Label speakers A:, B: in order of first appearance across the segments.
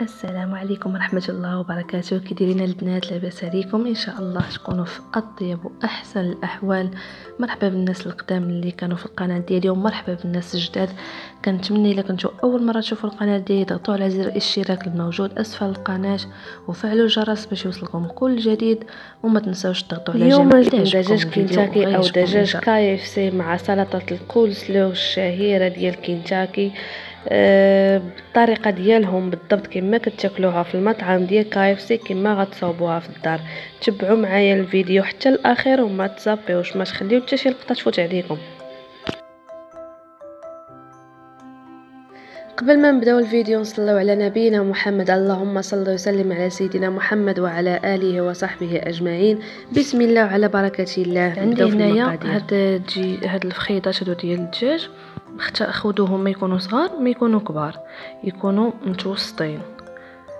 A: السلام عليكم ورحمة الله وبركاته. كي دايرين البنات؟ لاباس عليكم؟ ان شاء الله تكونوا في اطيب واحسن الاحوال. مرحبا بالناس القدام اللي كانوا في القناه ديالي، ومرحبا بالناس الجداد. كنتمنى الا كنتو اول مره تشوفوا القناه ديالي تضغطوا على زر الاشتراك الموجود اسفل القناه وفعلوا الجرس باش يوصلكم كل جديد، وما تنساوش تضغطوا على
B: اليوم
A: جيم
B: جبنا دجاج كنتاكي او دجاج كاي اف سي مع سلطه الكولسلو الشهيره ديال كنتاكي بالطريقه ديالهم بالضبط كما كتاكلوها في المطعم ديال كاي اف سي كما غتصاوبوها في الدار. تبعوا معايا الفيديو حتى الاخير وما تزابيوش، ما تخليو حتى شي لقطه تفوت عليكم. قبل ما نبداو الفيديو نصليو على نبينا محمد، اللهم صل وسلم على سيدنا محمد وعلى اله وصحبه اجمعين. بسم الله وعلى بركه الله.
A: عندي هنايا هاد الفخيضات هادو ديال الدجاج، خذوهم ما يكونوا صغار ما يكونوا كبار، يكونوا متوسطين،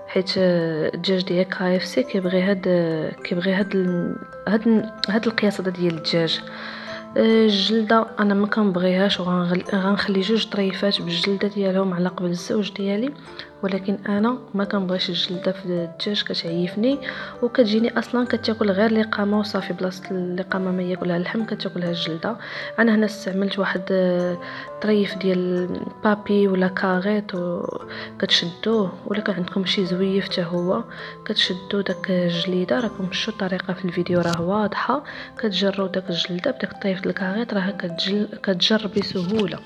A: حيت الدجاج ديال كاي اف سي كيبغي هاد القياس ديال الدجاج. الجلده انا ما كنبغيهاش، وغنخلي 2 طريفات بالجلده ديالهم على قبل الزوج ديالي، ولكن انا ما كنبغيش الجلده في الدجاج، كتعيفني وكتجيني اصلا كتاكل غير لقامه وصافي، بلاصه اللقامه ما ياكلها اللحم كتاكلها الجلده. انا هنا استعملت واحد طريف ديال بابي ولا كاغيط، وكتشدوه، ولا كان عندكم شي زويف حتى هو كتشدوا داك الجليده. راكم شفتوا الطريقه في الفيديو راه واضحه، كتجروا داك الجلده بداك الطريف ديال الكاغيط راه كتجر بسهوله.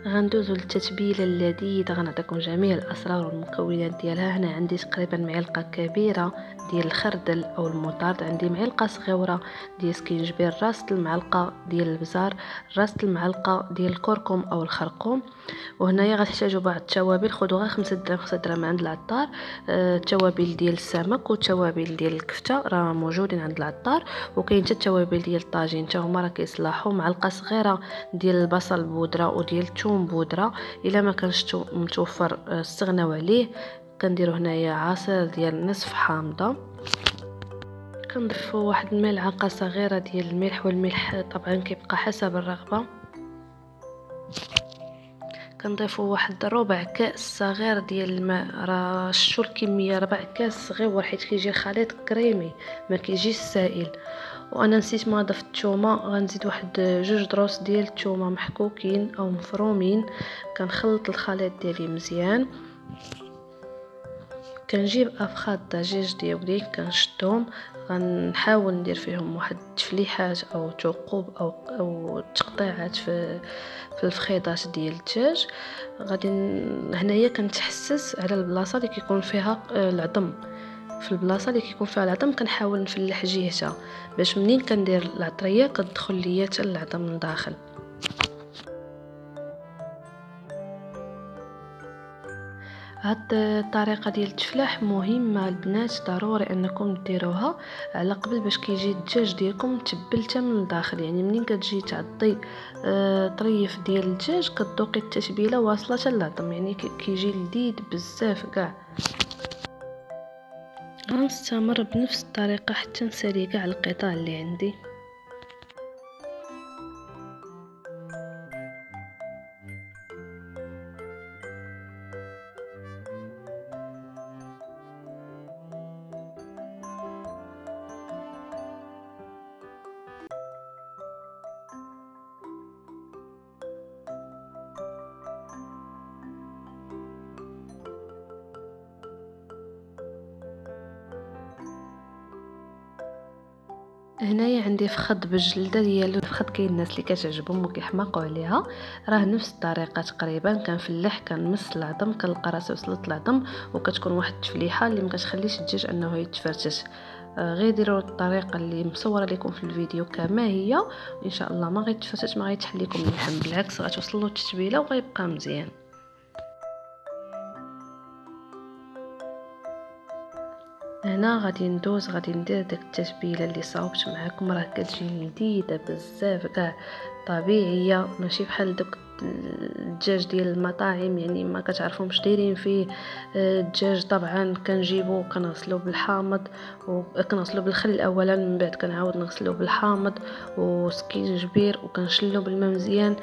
A: غندوزو للتتبيله اللذيذه، غنعطيكم جميع الاسرار والمكونات ديالها. هنا عندي تقريبا معلقه كبيره ديال الخردل او المطارد، عندي معلقه صغيره ديال سكينجبير، راس المعلقه ديال البزار، راس المعلقه ديال الكركم او الخرقوم. وهنايا غتحتاجوا بعض التوابل، خذوا غير 5 دراهم عند العطار. التوابل ديال السمك والتوابل ديال الكفته راه موجودين عند العطار، وكاين حتى التوابل ديال الطاجين حتى هما راه كيصلاحوا. معلقه صغيره ديال البصل بودره وديال الثوم بودره، الا ما كانش متوفر استغناو عليه. كنديروا هنايا عصير ديال نصف حامضه، كنضيفوا واحد الملعقه صغيره ديال الملح، والملح طبعا كيبقى حسب الرغبه. كنضيفوا واحد ربع كاس صغير ديال الماء، راه شتو الكميه، ربع كاس صغيور، حيت كيجي الخليط كريمي ما كيجيش سائل. وانا نسيت ما ضفت الثومه، غنزيد واحد 2 دروس ديال الثومه محكوكين او مفرومين. كنخلط الخليط ديالي مزيان، كنجيب افخاذ الدجاج ديالي كنشدهم، غنحاول ندير فيهم واحد التفليحات او ثقوب او تقطيعات في الفخيضات ديال الدجاج. غادي هنايا كنتحسس على البلاصه اللي كيكون فيها العظم، في البلاصه اللي كيكون فيها العظم كنحاول نفلح جهتها، باش منين كندير العطريه كتدخل ليا حتى العظم من داخل. هاد الطريقه ديال التفلاح مهمه البنات، ضروري انكم ديروها على قبل باش كيجي الدجاج ديالكم متبل حتى من الداخل. يعني منين كتجي تعضي طريف ديال الدجاج كتذوقي التتبيله واصله حتى للعظم، يعني كيجي لذيذ بزاف كاع. غنستمر بنفس الطريقه حتى نسالي كاع القطع اللي عندي. هنايا عندي فخذ بالجلده ديالو، فخذ كاين الناس اللي كتعجبهم وكيحماقوا عليها، راه نفس الطريقه تقريبا. كنفلح كنمس العظم، كنلقى راسي وصلت العظم، وكتكون واحد التفليحه اللي ما كتخليش الدجاج انه يتفرتش. غير ديروا الطريقه اللي مصوره لكم في الفيديو كما هي، ان شاء الله ما غيتفتش، ما غيتحل لكم اللحم، بالعكس غتوصلوا التتبيله وغيبقى مزيان. هنا غادي ندير داك التتبيله اللي صاوبت معكم، راه كتجي لذيذه بزاف كاع، طبيعيه، ماشي بحال دوك الدجاج ديال المطاعم يعني ما كتعرفوش دايرين فيه. الدجاج طبعا كنجيبو كنغسلو بالحامض وكنغسلو بالخل اولا، من بعد كنعاود نغسلو بالحامض وسكينجبير وكنشلو بالماء مزيان.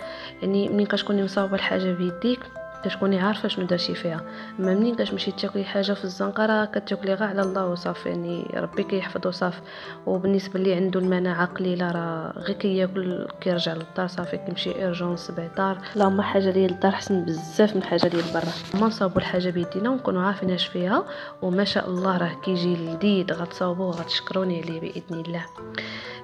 A: يعني ملي كتكوني مصاوبه الحاجه بيديك كتكوني عارفه شنو درتي فيها. اما منين كتمشي تاكلي حاجه في الزنقره كتاكلي غير على الله وصافي، يعني ربي كيحفظ وصافي. وبالنسبه اللي عنده المناعه قليله راه غير كياكل كيرجع للدار صافي كيمشي ايرجونس بعدار. اللهم حاجه ديال الدار حسن بزاف من حاجه ديال برا. ما نصاوبوا الحاجه بيدينا ونكونوا عارفين اش فيها، وما شاء الله راه كيجي لذيذ. غتصاوبوه وغتشكروني عليه باذن الله.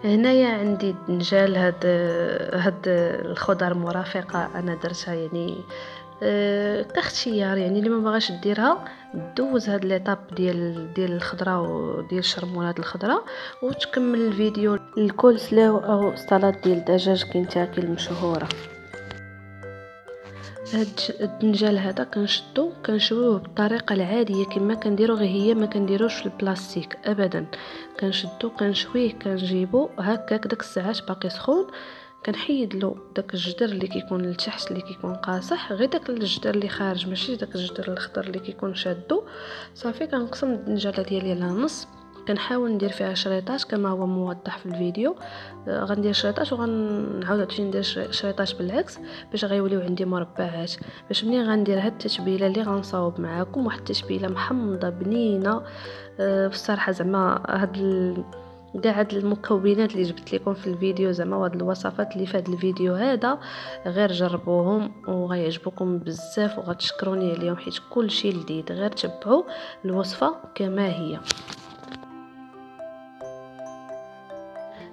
A: هنايا عندي الدنجال، هاد الخضر مرافقه انا درتها يعني كاختيار. يعني اللي ما بغاش ديرها دوز هاد ليطاب ديال الخضره وديال الشرمونات الخضره وتكمل الفيديو. الكول سلاو او سلطه ديال الدجاج كنتاكي المشهوره. هاد الدنجال هذا كنشويه بالطريقه العاديه كما كنديرو، غير هي ما كنديروش في البلاستيك ابدا. كنشويه كنجيبو هكاك داك الساعات باقي سخون، كنحيد له داك الجدر اللي كيكون لتحت اللي كيكون قاصح، غير داك الجدر اللي خارج ماشي داك الجدر الاخضر اللي كيكون شادو. صافي كنقسم الدنجاله ديالي على نص، كنحاول ندير فيها شريطات كما هو موضح في الفيديو. غندير شريطات وغنعاود عاوتاني ندير شريطات بالعكس باش غيوليو عندي مربعات، باش ملي غندير هاد التتبيله اللي غنصاوب معاكم واحد التتبيله محمضه بنينه. بصراحه زعما كاع هاد المكونات اللي جبت لكم في الفيديو زعما وهاد الوصفات اللي في هاد الفيديو هذا غير جربوهم وغيعجبوكم بزاف وغتشكروني عليهم، حيت كلشي لذيذ. غير تبعوا الوصفه كما هي.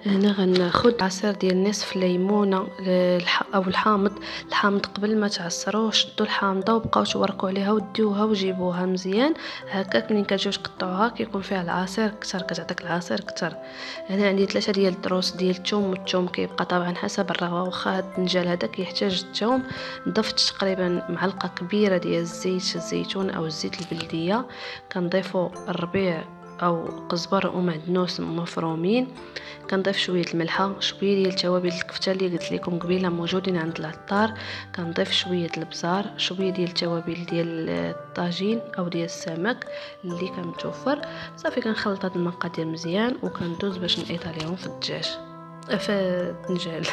A: هنا غناخد عصير ديال نصف ليمونه او الحامض قبل ما تعصروه. شدوا الحامضه وبقاو توركوا عليها وديوها وجيبوها مزيان هكاك. منين كتجيو تقطعوها كيكون فيها العصير كثر، كتعطيك العصير كثر. هنا عندي 3 ديال الدروس ديال الثوم، والثوم كيبقى طبعا حسب الرغبه. واخا هاد الدنجال هذا كيحتاج الثوم، ضفت تقريبا معلقه كبيره ديال زيت الزيتون او الزيت البلديه. كنضيفوا الربيع او قزبر ومعدنوس مفرومين. كنضيف شويه الملحه، شويه ديال توابل الكفته اللي قلت لكم قبيله موجودين عند العطار. كنضيف شويه البزار، شويه ديال التوابل ديال الطاجين او ديال السمك اللي كان متوفر. صافي كنخلط هاد المقادير مزيان وكندوز باش نقيط عليهم في الدجاج في الدنجال.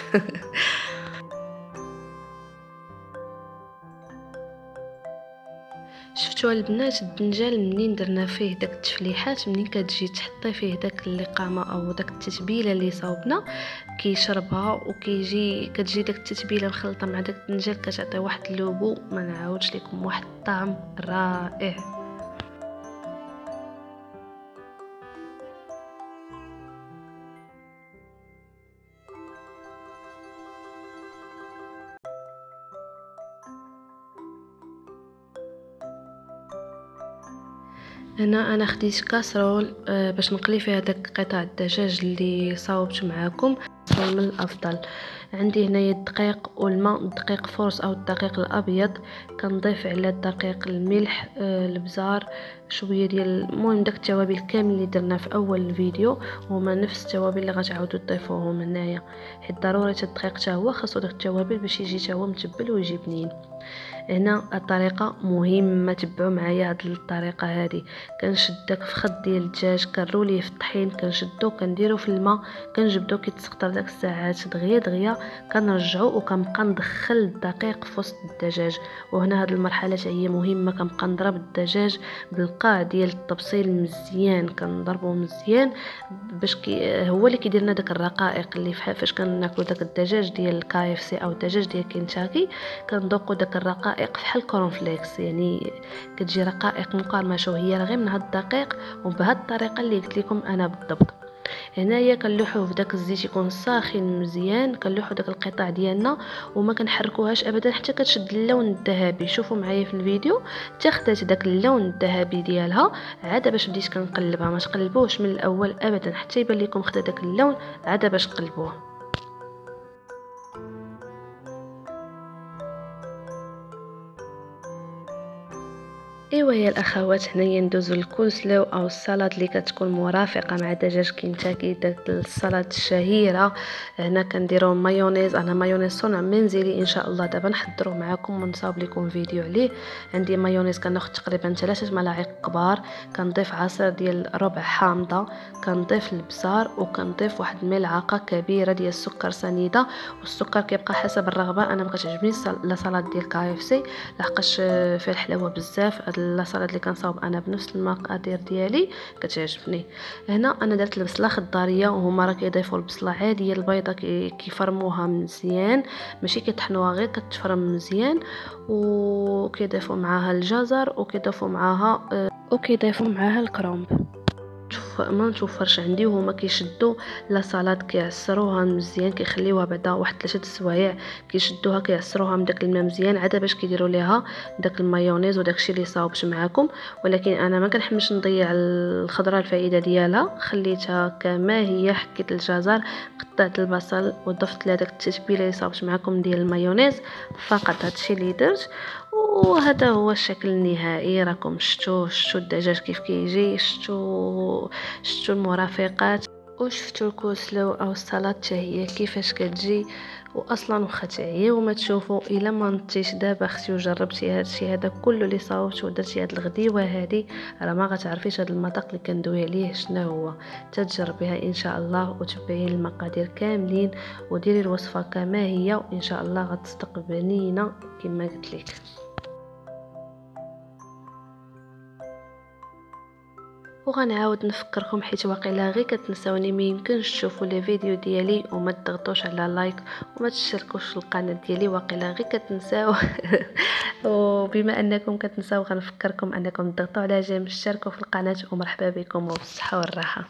A: شفتوا البنات الدنجال منين درنا فيه داك التفليحات، منين كتجي تحطي فيه داك اللقامه او داك التتبيله اللي صاوبنا كيشربها كتجي داك التتبيله مخلطه مع داك الدنجال كتعطي واحد اللوبو ما نعاودش لكم، واحد الطعم رائع. هنا انا خديت كاسرول باش نقلي فيها داك قطع الدجاج اللي صاوبت معاكم. من الافضل عندي هنايا الدقيق والماء، الدقيق فورس او الدقيق الابيض. كنضيف على الدقيق الملح، البزار، شويه ديال المهم داك التوابل كامل اللي درنا في اول الفيديو، هما نفس التوابل اللي غتعاودوا تضيفوهم هنايا، حيت ضروري الدقيق حتى هو خاصو داك التوابل باش يجي حتى هو متبل ويجي بنين. هنا الطريقه مهمه، تبعوا معايا هاد الطريقه هذه. كنشد داك فخد ديال الدجاج كنروليه في الطحين، كنشدو كنديرو في الماء، كنجبدو كيتسقطر داك الساعات دغيا كنرجعو وكنبقى ندخل الدقيق في وسط الدجاج. وهنا هاد المرحله هي مهمه، كنبقى نضرب الدجاج بالقاع ديال التبصيل مزيان، كنضربو مزيان باش هو اللي كيدير لنا داك الرقائق اللي فاش كناكلو داك الدجاج ديال الكايفسي او الدجاج ديال كنتاكي كنذوقوا داك الرقائق بحال الكورنفليكس، يعني كتجي رقائق مقرمشه وهي غير من هاد الدقيق وبهاد الطريقه اللي قلت لكم انا بالضبط. هنايا كنلوحوه في داك الزيت يكون ساخن مزيان، كنلوحو داك القطع ديالنا وما كنحركوهاش ابدا حتى كتشد اللون الذهبي. شوفوا معايا في الفيديو تاخدات داك اللون الذهبي ديالها عاد باش بديت كنقلبها، ما تقلبوش من الاول ابدا حتى يبان لكم خدا داك اللون عاد باش تقلبوه. ايوا يا الاخوات، هنايا ندوزو الكولسلو او السلطه اللي كتكون مرافقه مع دجاج كنتاكي. داك السلطه الشهيره هنا كنديروا مايونيز، انا مايونيز صنع منزلي ان شاء الله دابا نحضروه معكم ونصاوب لكم فيديو عليه. عندي مايونيز كناخذ تقريبا 3 ملاعق كبار، كنضيف عصير ديال ربع حامضه، كنضيف البزار، وكنضيف واحد الملعقه كبيره ديال السكر سنيده. والسكر كيبقى حسب الرغبه. انا ما كتعجبنيش لا سلطه ديال KFC لحقاش فيه الحلاوه بزاف. السلطه اللي كنصاوب انا بنفس المقادير ديالي كتعجبني. هنا انا درت البصله خضاريه، وهما راه كيضيفوا البصله عاديه البيضه كيفرموها مزيان، ماشي كيطحنوها، غير كتفرم مزيان، وكيضيفوا معاها الجزر، وكيضيفوا معاها الكرومب. ما نتوفرش عندي، وهما كيشدوا لا سلطه كيعصروها مزيان، كيخليوها بعدا واحد 3 سوايع، كيشدوها كيعصروها من داك الماء مزيان عاد باش كيديروا ليها داك المايونيز وداكشي اللي صاوبت معاكم. ولكن انا ما كنحملش نضيع الخضره الفائده ديالها، خليتها كما هي. حكيت الجزر، قطعت البصل، وضفت لها داك التتبيله اللي صاوبت معاكم ديال المايونيز. فقط هادشي اللي درت، وهذا هو الشكل النهائي. راكم شفتوا الدجاج كيف كيجي، شفتوا المرافقات، وشفتوا الكوسلو او السلطه هي كيفاش كتجي. واصلا واخا تعيي وما تشوفوا الا ما نطيش دابا اختي وجربتي هادشي هذا كله اللي صاوبت ودرتي هاد الغديوه هادي، راه ما غتعرفيش هاد المذاق اللي كندوي عليه شنو هو. تجربيها ان شاء الله وتبعي المقادير كاملين وديري الوصفه كما هي، وان شاء الله غتستقبلينا كما قلت لك. وغنعاود نفكركم، حيت واقيلا غير كتنساوني، ما يمكنش تشوفوا لي فيديو ديالي وما تضغطوش على لايك وما تشتركوش في القناه ديالي، واقيلا غير كتنساو. وبما انكم كتنساو غنفكركم انكم تضغطوا على جيم، تشتركوا في القناه، ومرحبا بكم وبالصحه والراحه.